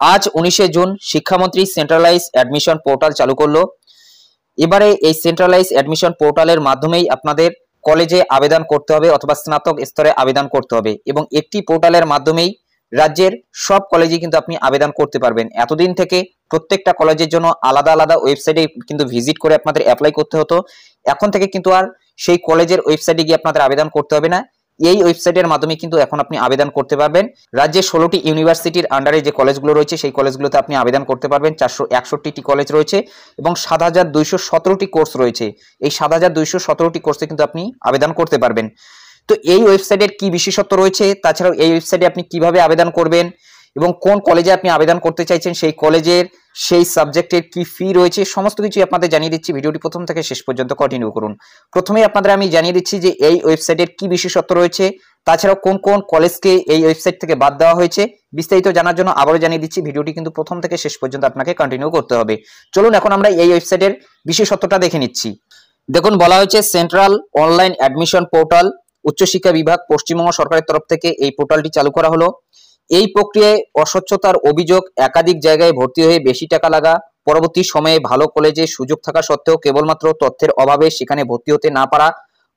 আজ 19শে জুন শিক্ষামন্ত্রী centralise admission portal চালু করলো। এবারে এই সেন্ট্রালাইজ অ্যাডমিশন পোর্টালের মাধ্যমেই আপনাদের কলেজে আবেদন করতে হবে অথবা স্নাতক স্তরে আবেদন করতে হবে এবং একটি পোর্টালের মাধ্যমেই রাজ্যের সব কলেজে কিন্তু আপনি আবেদন করতে পারবেন। এতদিন থেকে প্রত্যেকটা কলেজের জন্য আলাদা আলাদা ওয়েবসাইটে কিন্তু ভিজিট করে আপনাদের অ্যাপ্লাই করতে হতো। এখন থেকে কিন্তু আর সেই কলেজের ওয়েবসাইটে গিয়ে আপনাদের আবেদন করতে হবে না। এই ওয়েবসাইটের মাধ্যমে কিন্তু এখন আপনি আবেদন করতে পারবেন। রাজ্যের 16টি ইউনিভার্সিটির আন্ডারে যে কলেজগুলো রয়েছে সেই কলেজগুলোতে আপনি আবেদন করতে পারবেন। 461টি কলেজ রয়েছে এবং 7217টি কোর্স রয়েছে। এই 7217টি কোর্সে কিন্তু আপনি আবেদন করতে পারবেন। তো এই ওয়েবসাইটের কি বিশেষত্ব রয়েছে, তাছাড়াও এই ওয়েবসাইটে আপনি কিভাবে আবেদন করবেন এবং কোন কলেজে আপনি আবেদন করতে চাইছেন, সেই কলেজের সেই সাবজেক্টের কি ফি রয়েছে, সমস্ত কিছু আপনাদের জানিয়ে দিচ্ছি। ভিডিওটি প্রথম থেকে শেষ পর্যন্ত কন্টিনিউ করুন। প্রথমেই আপনাদের আমি জানিয়ে দিচ্ছি যে এই ওয়েবসাইটের কি বিশেষত্ব রয়েছে, তাছাড়াও কোন কোন কলেজকে এই ওয়েবসাইট থেকে বাদ দেওয়া হয়েছে। বিস্তারিত জানার জন্য আবারও জানিয়ে দিচ্ছি, ভিডিওটি কিন্তু প্রথম থেকে শেষ পর্যন্ত আপনাকে কন্টিনিউ করতে হবে। চলুন এখন আমরা এই ওয়েবসাইটের বিশেষত্বটা দেখে নিচ্ছি। দেখুন, বলা হয়েছে সেন্ট্রাল অনলাইন অ্যাডমিশন পোর্টাল, উচ্চশিক্ষা বিভাগ, পশ্চিমবঙ্গ সরকারের তরফ থেকে এই পোর্টালটি চালু করা হলো। এই প্রক্রিয়ায় অস্বচ্ছতার অভিযোগ, একাধিক জায়গায় ভর্তি হয়ে বেশি টাকা লাগা, পরবর্তী সময়ে ভালো কলেজে সুযোগ থাকা সত্ত্বেও কেবলমাত্র তথ্যের অভাবে সেখানে ভর্তি হতে না পারা,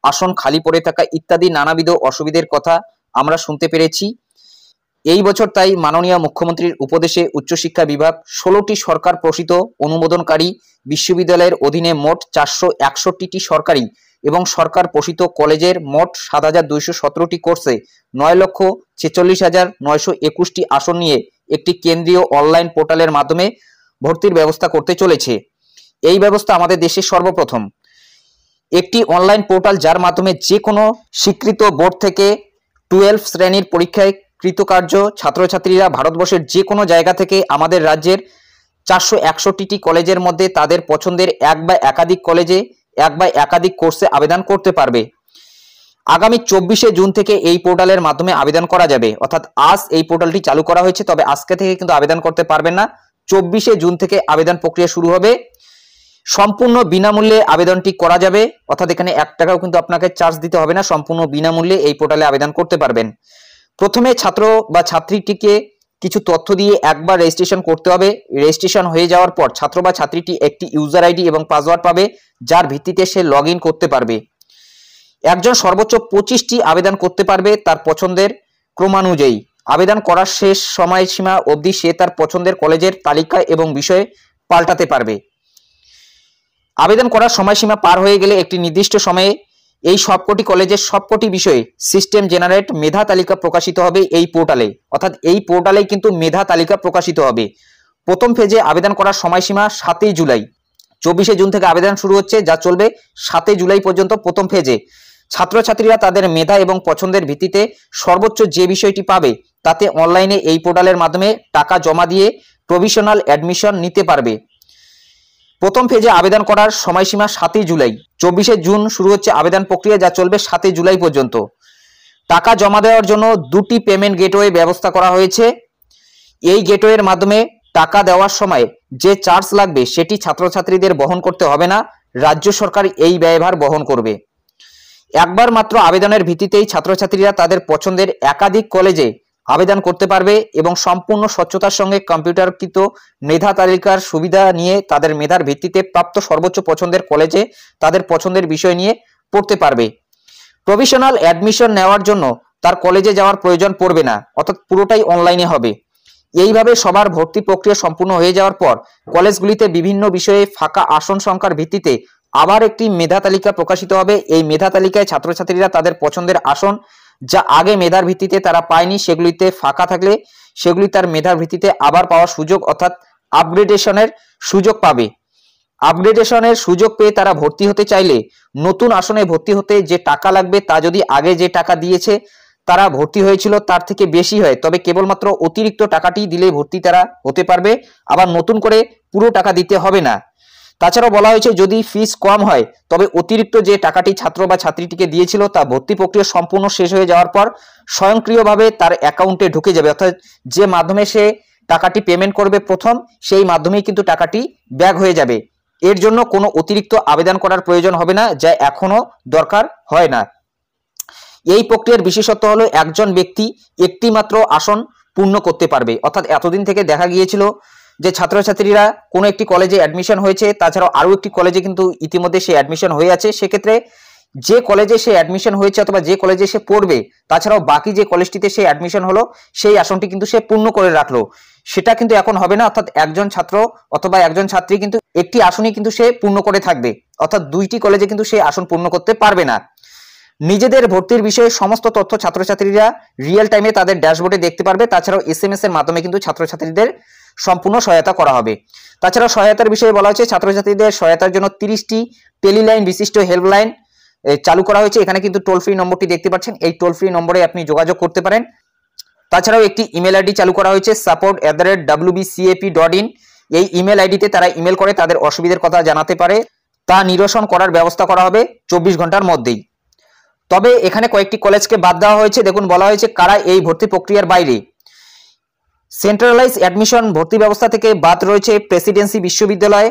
আসন খালি পড়ে থাকা ইত্যাদি নানাবিধ অসুবিধার কথা আমরা শুনতে পেরেছি। এই বছর তাই মাননীয় মুখ্যমন্ত্রীর উপদেশে উচ্চশিক্ষা বিভাগ 16টি সরকার প্রসিত অনুমোদনকারী বিশ্ববিদ্যালয়ের অধীনে মোট 461টি সরকারি এবং সরকার প্রসিত কলেজের মোট 7217টি কোর্সে 9,46,921টি আসন নিয়ে একটি কেন্দ্রীয় অনলাইন পোর্টালের মাধ্যমে ভর্তির ব্যবস্থা করতে চলেছে। এই ব্যবস্থা আমাদের দেশে সর্বপ্রথম। একটি অনলাইন পোর্টাল যার মাধ্যমে যে কোনো স্বীকৃত বোর্ড থেকে 12 শ্রেণীর পরীক্ষায় কৃতকার্য ছাত্রছাত্রীরা ভারতবর্ষের যে কোনো জায়গা থেকে আমাদের রাজ্যের 461টি কলেজের মধ্যে তাদের পছন্দের এক বা একাধিক কলেজে এক বা একাধিক কোর্সে আবেদন করতে পারবে। আগামী 24শে জুন থেকে এই পোর্টালের মাধ্যমে আবেদন করা যাবে, অর্থাৎ আজ এই পোর্টালটি চালু করা হয়েছে, তবে আজকে থেকে কিন্তু আবেদন করতে পারবেন না। 24শে জুন থেকে আবেদন প্রক্রিয়া শুরু হবে। সম্পূর্ণ বিনামূল্যে আবেদনটি করা যাবে, অর্থাৎ এখানে 1 টাকাও কিন্তু আপনাকে চার্জ দিতে হবে না। সম্পূর্ণ বিনামূল্যে এই পোর্টালে আবেদন করতে পারবেন। প্রথমে ছাত্র বা ছাত্রীটিকে কিছু তথ্য দিয়ে একবার রেজিস্ট্রেশন করতে হবে। রেজিস্ট্রেশন হয়ে যাওয়ার পর ছাত্র বা ছাত্রীটি একটি ইউজার আইডি এবং পাসওয়ার্ড পাবে, যার ভিত্তিতে সে লগ ইন করতে পারবে। একজন সর্বোচ্চ 25টি আবেদন করতে পারবে তার পছন্দের ক্রমানুযায়ী। আবেদন করার শেষ সময়সীমা অবধি সে তার পছন্দের কলেজের তালিকা এবং বিষয়ে পাল্টাতে পারবে। আবেদন করার সময়সীমা পার হয়ে গেলে একটি নির্দিষ্ট সময়ে এই সবকটি কলেজের সবকটি বিষয়ে সিস্টেম জেনারেট মেধা তালিকা প্রকাশিত হবে এই পোর্টালে, অর্থাৎ এই পোর্টালেই কিন্তু মেধা তালিকা প্রকাশিত হবে। প্রথম ফেজে আবেদন করার সময়সীমা 7ই জুলাই। 24শে জুন থেকে আবেদন শুরু হচ্ছে, যা চলবে 7ই জুলাই পর্যন্ত। প্রথম ফেজে ছাত্রছাত্রীরা তাদের মেধা এবং পছন্দের ভিত্তিতে সর্বোচ্চ যে বিষয়টি পাবে তাতে অনলাইনে এই পোর্টালের মাধ্যমে টাকা জমা দিয়ে প্রভিশনাল অ্যাডমিশন নিতে পারবে। প্রথম ফেজে আবেদন করার সময়সীমা 7ই জুলাই। 24শে জুন শুরু হচ্ছে আবেদন প্রক্রিয়া, যা চলবে 7ই জুলাই পর্যন্ত। টাকা জমা দেওয়ার জন্য 2টি পেমেন্ট গেটওয়ে ব্যবস্থা করা হয়েছে। এই গেটওয়ের মাধ্যমে টাকা দেওয়ার সময় যে চার্জ লাগবে সেটি ছাত্রছাত্রীদের বহন করতে হবে না, রাজ্য সরকার এই ব্যয়ভার বহন করবে। একবার মাত্র আবেদনের ভিত্তিতেই ছাত্রছাত্রীরা তাদের পছন্দের একাধিক কলেজে আবেদন করতে পারবে এবং সম্পূর্ণ স্বচ্ছতার সঙ্গে কম্পিউটারকৃত মেধা তালিকার সুবিধা নিয়ে তাদের মেধার ভিত্তিতে প্রাপ্ত সর্বোচ্চ পছন্দের কলেজে তাদের পছন্দের বিষয় নিয়ে পড়তে পারবে। প্রভিশনাল অ্যাডমিশন নেওয়ার জন্য তার কলেজে যাওয়ার প্রয়োজন পড়বে না, অর্থাৎ পুরোটাই অনলাইনে হবে। এইভাবে সবার ভর্তি প্রক্রিয়া সম্পূর্ণ হয়ে যাওয়ার পর কলেজগুলিতে বিভিন্ন বিষয়ে ফাঁকা আসন সংখ্যার ভিত্তিতে আবার একটি মেধা তালিকা প্রকাশিত হবে। এই মেধা তালিকায় ছাত্রছাত্রীরা তাদের পছন্দের আসন যা আগে মেধার ভিত্তিতে তারা পায়নি সেগুলিতে ফাঁকা থাকলে সেগুলি তার মেধার ভিত্তিতে আবার পাওয়ার সুযোগ, অর্থাৎ আপগ্রেডেশনের সুযোগ পাবে। আপগ্রেডেশনের সুযোগ পেয়ে তারা ভর্তি হতে চাইলে নতুন আসনে ভর্তি হতে যে টাকা লাগবে তা যদি আগে যে টাকা দিয়েছে তারা ভর্তি হয়েছিল তার থেকে বেশি হয়, তবে কেবলমাত্র অতিরিক্ত টাকাটি দিলে ভর্তি তারা হতে পারবে, আবার নতুন করে পুরো টাকা দিতে হবে না। তাছাড়াও বলা হয়েছে যদি ফিস কম হয় তবে অতিরিক্ত যে টাকাটি ছাত্র বা ছাত্রীটিকে দিয়েছিল তা ভর্তি প্রক্রিয়া সম্পূর্ণ শেষ হয়ে যাওয়ার পর স্বয়ংক্রিয়ভাবে তার অ্যাকাউন্টে ঢুকে যাবে, অর্থাৎ যে মাধ্যমে সে টাকাটি পেমেন্ট করবে প্রথম সেই মাধ্যমেই কিন্তু টাকাটি ব্যাক হয়ে যাবে। এর জন্য কোনো অতিরিক্ত আবেদন করার প্রয়োজন হবে না, যা এখনো দরকার হয় না। এই প্রক্রিয়ার বিশেষত্ব হলো একজন ব্যক্তি একটি মাত্র আসন পূর্ণ করতে পারবে। অর্থাৎ এতদিন থেকে দেখা গিয়েছিল যে ছাত্রছাত্রীরা কোনো একটি কলেজে অ্যাডমিশন হয়েছে, তাছাড়াও আরও একটি কলেজে কিন্তু ইতিমধ্যে সে অ্যাডমিশন হয়ে আছে, সেক্ষেত্রে যে কলেজে সে অ্যাডমিশন হয়েছে অথবা যে কলেজে সে পড়বে, তাছাড়াও বাকি যে কলেজটিতে সে অ্যাডমিশন হলো সেই আসনটি কিন্তু সে পূর্ণ করে রাখলো, সেটা কিন্তু এখন হবে না। অর্থাৎ একজন ছাত্র অথবা একজন ছাত্রী কিন্তু একটি আসনই কিন্তু সে পূর্ণ করে থাকবে, অর্থাৎ দুইটি কলেজে কিন্তু সে আসন পূর্ণ করতে পারবে না। নিজেদের ভর্তির বিষয়ে সমস্ত তথ্য ছাত্রছাত্রীরা রিয়েল টাইমে তাদের ড্যাশবোর্ডে দেখতে পারবে। তাছাড়াও SMS এর মাধ্যমে কিন্তু ছাত্রছাত্রীদের সম্পূর্ণ সহায়তা করা হবে। তাছাড়া সহায়তার বিষয়ে বলা হয়েছে ছাত্রছাত্রীদের সহায়তার জন্য 30টি টেলিলাইন বিশিষ্ট হেল্পলাইন চালু করা হয়েছে। এখানে কিন্তু টোল ফ্রি নম্বরটি দেখতে পাচ্ছেন, এই টোল ফ্রি নম্বরে আপনি যোগাযোগ করতে পারেন। তাছাড়াও একটি ইমেল আইডি চালু করা হয়েছে support@wbcap.in। এই ইমেল আইডিতে তারা ইমেল করে তাদের অসুবিধার কথা জানাতে পারে, তা নিরসন করার ব্যবস্থা করা হবে 24 ঘন্টার মধ্যেই। তবে এখানে কয়েকটি কলেজকে বাদ দেওয়া হয়েছে। দেখুন বলা হয়েছে কারা এই ভর্তি প্রক্রিয়ার বাইরে। সেন্ট্রালাইজ অ্যাডমিশন ভর্তি ব্যবস্থা থেকে বাদ রয়েছে প্রেসিডেন্সি বিশ্ববিদ্যালয়,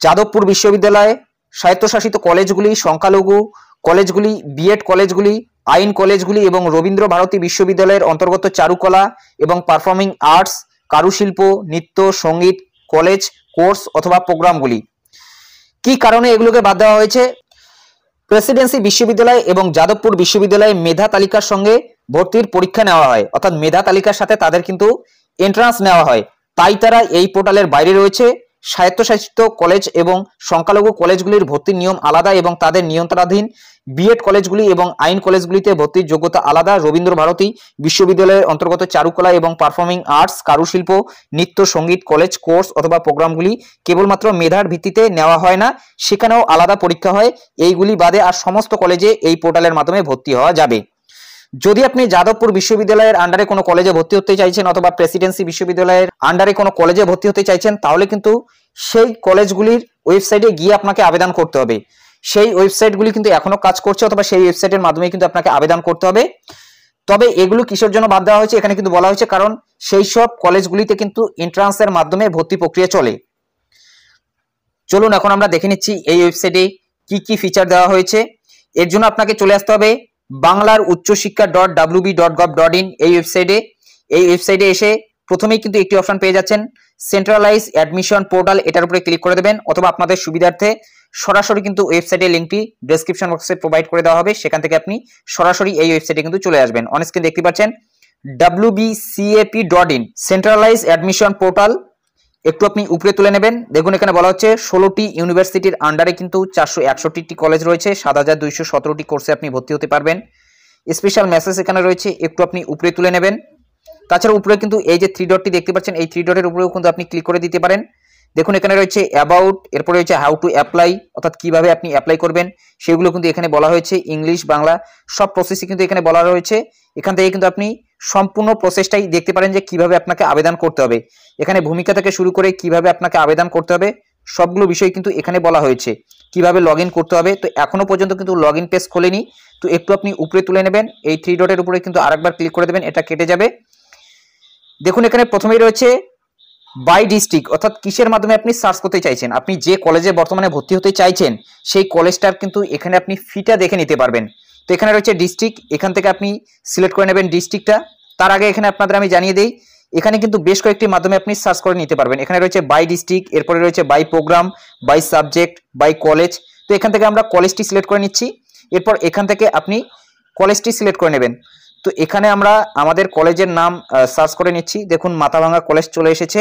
যাদবপুর বিশ্ববিদ্যালয়, স্বায়ত্তশাসিত কলেজগুলি, সংখ্যালঘু কলেজগুলি, বিএড কলেজগুলি, আইন কলেজগুলি এবং রবীন্দ্র ভারতী বিশ্ববিদ্যালয়ের অন্তর্গত চারুকলা এবং পারফর্মিং আর্টস, কারুশিল্প, নৃত্য, সঙ্গীত কলেজ, কোর্স অথবা প্রোগ্রামগুলি। কি কারণে এগুলোকে বাদ দেওয়া হয়েছে? প্রেসিডেন্সি বিশ্ববিদ্যালয় এবং যাদবপুর বিশ্ববিদ্যালয়ে মেধা তালিকার সঙ্গে ভর্তির পরীক্ষা নেওয়া হয়, অর্থাৎ মেধা তালিকার সাথে তাদের কিন্তু এন্ট্রান্স নেওয়া হয়, তাই তারা এই পোর্টালের বাইরে রয়েছে। স্বায়ত্তশাসিত কলেজ এবং সংখ্যালঘু কলেজগুলির ভর্তির নিয়ম আলাদা এবং তাদের নিয়ন্ত্রণাধীন। বিএড কলেজগুলি এবং আইন কলেজগুলিতে ভর্তির যোগ্যতা আলাদা। রবীন্দ্র ভারতী বিশ্ববিদ্যালয়ের অন্তর্গত চারুকলা এবং পারফর্মিং আর্টস, কারুশিল্প, নৃত্য, সঙ্গীত কলেজ, কোর্স অথবা প্রোগ্রামগুলি কেবলমাত্র মেধার ভিত্তিতে নেওয়া হয় না, সেখানেও আলাদা পরীক্ষা হয়। এইগুলি বাদে আর সমস্ত কলেজে এই পোর্টালের মাধ্যমে ভর্তি হওয়া যাবে। যদি আপনি যাদবপুর বিশ্ববিদ্যালয়ের আন্ডারে কোনো কলেজে ভর্তি হতে চাইছেন অথবা প্রেসিডেন্সি বিশ্ববিদ্যালয়ের আন্ডারে কোনো কলেজে ভর্তি হতে চাইছেন, তাহলে কিন্তু সেই কলেজগুলির ওয়েবসাইটে গিয়ে আপনাকে আবেদন করতে হবে। সেই ওয়েবসাইটগুলি কিন্তু এখনো কাজ করছে, অথবা সেই ওয়েবসাইটের মাধ্যমে কিন্তু আপনাকে আবেদন করতে হবে। তবে এগুলো কিসের জন্য বাদ দেওয়া হয়েছে এখানে কিন্তু বলা হয়েছে, কারণ সেই সব কলেজগুলিতে কিন্তু এন্ট্রান্সের মাধ্যমে ভর্তি প্রক্রিয়া চলে। চলুন এখন আমরা দেখে নিচ্ছি এই ওয়েবসাইটে কি কি ফিচার দেওয়া হয়েছে। এর জন্য আপনাকে চলে আসতে হবে বাংলার ucchiksha.wb.gov.in এই ওয়েবসাইটে। এই ওয়েবসাইটে এসে প্রথমেই কিন্তু একটি অপশন পেয়ে যাচ্ছেন সেন্ট্রালাইজ অ্যাডমিশন পোর্টাল, এটার উপরে ক্লিক করে দেবেন, অথবা আপনাদের সুবিধার্থে সরাসরি কিন্তু ওয়েবসাইটের লিঙ্কটি ডেসক্রিপশন বক্সে প্রোভাইড করে দেওয়া হবে, সেখান থেকে আপনি সরাসরি এই ওয়েবসাইটে কিন্তু চলে আসবেন। অন স্ক্রিন দেখতে পাচ্ছেন wbcap.in সেন্ট্রালাইজ অ্যাডমিশন পোর্টাল, একটু আপনি উপরে তুলে নেবেন। দেখুন এখানে বলা হচ্ছে 16টি ইউনিভার্সিটির আন্ডারে কিন্তু 461টি কলেজ রয়েছে, 7217টি কোর্সে আপনি ভর্তি হতে পারবেন। স্পেশাল মেসেজ এখানে রয়েছে, একটু আপনি উপরে তুলে নেবেন। তাছাড়া উপরে কিন্তু এই যে 3 ডটটি দেখতে পাচ্ছেন, এই 3 ডটের উপরেও কিন্তু আপনি ক্লিক করে দিতে পারেন। দেখুন এখানে রয়েছে অ্যাবাউট, এরপরে রয়েছে হাউ টু অ্যাপ্লাই, অর্থাৎ কিভাবে আপনি অ্যাপ্লাই করবেন সেগুলো কিন্তু এখানে বলা হয়েছে। ইংলিশ, বাংলা সব প্রসেসই কিন্তু এখানে বলা রয়েছে। এখান থেকে কিন্তু আপনি সম্পূর্ণ প্রসেসটাই দেখতে পারেন যে কিভাবে আপনাকে আবেদন করতে হবে। এখানে ভূমিকা থেকে শুরু করে কিভাবে আপনাকে আবেদন করতে হবে সবগুলো বিষয় কিন্তু এখানে বলা হয়েছে, কিভাবে লগ ইন করতে হবে। তো এখনো পর্যন্ত কিন্তু লগ ইন পেজ খোলেনি, তো একটু আপনি উপরে তুলে নেবেন। এই 3 ডটের উপরে কিন্তু আরেকবার ক্লিক করে দেবেন, এটা কেটে যাবে। দেখুন এখানে প্রথমেই রয়েছে বাই ডিস্ট্রিক্ট, অর্থাৎ কিসের মাধ্যমে আপনি সার্চ করতে চাইছেন, আপনি যে কলেজে বর্তমানে ভর্তি হতে চাইছেন সেই কলেজটার কিন্তু এখানে আপনি ফিটা দেখে নিতে পারবেন। তো এখানে রয়েছে ডিস্ট্রিক্ট, এখান থেকে আপনি সিলেক্ট করে নেবেন ডিস্ট্রিক্টটা। তার আগে এখানে আপনাদের আমি জানিয়ে দিই, এখানে কিন্তু বেশ কয়েকটি মাধ্যমে আপনি সার্চ করে নিতে পারবেন। এখানে রয়েছে বাই ডিস্ট্রিক্ট, এরপরে রয়েছে by programme, by subject, by college. তো এখান থেকে আমরা কলেজটি সিলেক্ট করে নিচ্ছি, এরপর এখান থেকে আপনি কলেজটি সিলেক্ট করে নেবেন। তো এখানে আমরা আমাদের কলেজের নাম সার্চ করে নিচ্ছি। দেখুন মাথাভাঙ্গা কলেজ চলে এসেছে,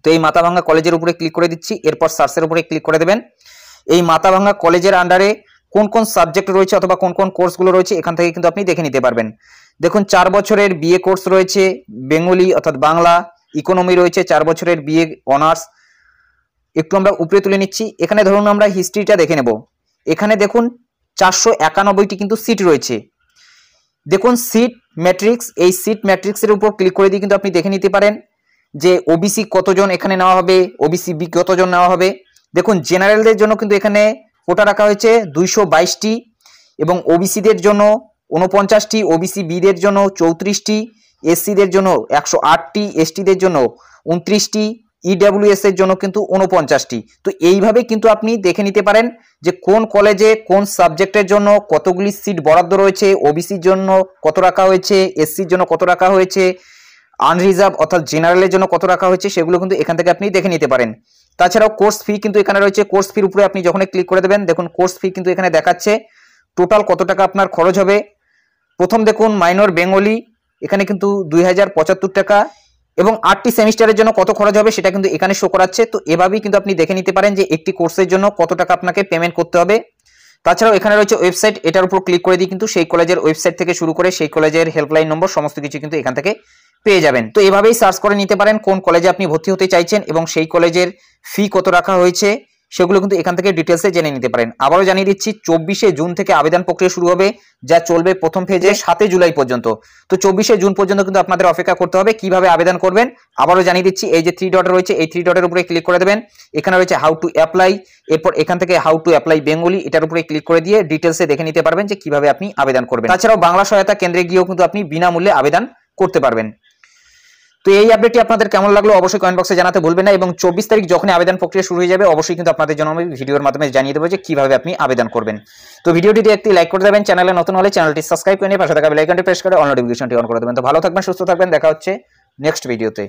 তো এই মাথাভাঙ্গা কলেজের উপরে ক্লিক করে দিচ্ছি, এরপর সার্চের উপরে ক্লিক করে দেবেন। এই মাথাভাঙ্গা কলেজের আন্ডারে কোন কোন সাবজেক্ট রয়েছে অথবা কোন কোন কোর্সগুলো রয়েছে এখান থেকে কিন্তু আপনি দেখে নিতে পারবেন। দেখুন 4 বছরের বিএ কোর্স রয়েছে, বেঙ্গলি অর্থাৎ বাংলা, ইকোনমি রয়েছে 4 বছরের বিএ অনার্স। একটু আমরা উপরে তুলে নিচ্ছি, এখানে ধরুন আমরা হিস্ট্রিটা দেখে নেব। এখানে দেখুন 491টি কিন্তু সিট রয়েছে। দেখুন সিট ম্যাট্রিক্স, এই সিট ম্যাট্রিক্সের উপর ক্লিক করে দিয়ে কিন্তু আপনি দেখে নিতে পারেন যে ওবিসি কতজন এখানে নেওয়া হবে, ওবিসি বি কতজন নেওয়া হবে। দেখুন জেনারেলদের জন্য কিন্তু এখানে কোটা রাখা হয়েছে 222টি, এবং ওবিসিদের জন্য 49টি, ওবিসি বিদের জন্য 34টি, এসসিদের জন্য 108টি, এসটিদের জন্য 29টি, ইডব্লিউএস এর জন্য কিন্তু 49টি। তো এইভাবে কিন্তু আপনি দেখে নিতে পারেন যে কোন কলেজে কোন সাবজেক্টের জন্য কতগুলি সিট বরাদ্দ রয়েছে, ওবিসির জন্য কত রাখা হয়েছে, এসসির জন্য কত রাখা হয়েছে, আনরিজার্ভ অর্থাৎ জেনারেলের জন্য কত রাখা হয়েছে সেগুলো কিন্তু এখান থেকে আপনি দেখে নিতে পারেন। তাছাড়াও কোর্স ফি কিন্তু এখানে রয়েছে। কোর্স ফির উপরে আপনি যখনই ক্লিক করে দেবেন, দেখুন কোর্স ফি কিন্তু এখানে দেখাচ্ছে টোটাল কত টাকা আপনার খরচ হবে। প্রথম দেখুন মাইনর বেঙ্গলি, এখানে কিন্তু 2075 টাকা, এবং 8টি সেমিস্টারের জন্য কত খরচ হবে সেটা কিন্তু এখানে শো করাচ্ছে। তো এভাবেই কিন্তু আপনি দেখে নিতে পারেন যে একটি কোর্সের জন্য কত টাকা আপনাকে পেমেন্ট করতে হবে। তাছাড়াও এখানে রয়েছে ওয়েবসাইট, এটার উপর ক্লিক করে দিয়ে কিন্তু সেই কলেজের ওয়েবসাইট থেকে শুরু করে সেই কলেজের হেল্পলাইন নম্বর সমস্ত কিছু কিন্তু এখান থেকে পেয়ে যাবেন। তো এভাবেই সার্চ করে নিতে পারেন কোন কলেজে আপনি ভর্তি হতে চাইছেন এবং সেই কলেজের ফি কত রাখা হয়েছে সেগুলো কিন্তু এখান থেকে ডিটেলসে জেনে নিতে পারেন। আবারও জানিয়ে দিচ্ছি 24শে জুন থেকে আবেদন প্রক্রিয়া শুরু হবে, যা চলবে প্রথম ফেজে 7 জুলাই পর্যন্ত। তো 24শে জুন পর্যন্ত কিন্তু আপনাদের অপেক্ষা করতে হবে। কিভাবে আবেদন করবেন আবারও জানিয়ে দিচ্ছি, এই যে 3 ডট রয়েছে এই 3 ডটের উপরে ক্লিক করে দেবেন, এখানে রয়েছে হাউ টু অ্যাপ্লাই, এরপর এখান থেকে হাউ টু অ্যাপ্লাই বেঙ্গলি এটার উপরে ক্লিক করে দিয়ে ডিটেলসে দেখে নিতে পারবেন যে কিভাবে আপনি আবেদন করবেন। তাছাড়াও বাংলা সহায়তা কেন্দ্রে গিয়েও কিন্তু আপনি বিনামূল্যে আবেদন করতে পারবেন। তো এই আপডেটটি আপনাদের কেমন লাগলো অবশ্যই কমেন্ট বক্সে জানাতে ভুলবেন না, এবং 24 তারিখ যখন আবেদন প্রক্রিয়া শুরু হয়ে যাবে অবশ্যই কিন্তু আপনাদের জন্য আমি ভিডিওর মাধ্যমে জানিয়ে দেবো যে কিভাবে আপনি আবেদন করবেন। তো ভিডিওটিতে একটি লাইক করে দেবেন, চ্যানেলে নতুন হলে চ্যানেলটি সাবস্ক্রাইব করে নিয়ে পাশে থাকা বেল আইকনটি প্রেস করে অল নোটিফিকেশনটি অন করে দেবেন। তো ভালো থাকবেন, সুস্থ থাকবেন, দেখা হচ্ছে নেক্সট ভিডিওতে।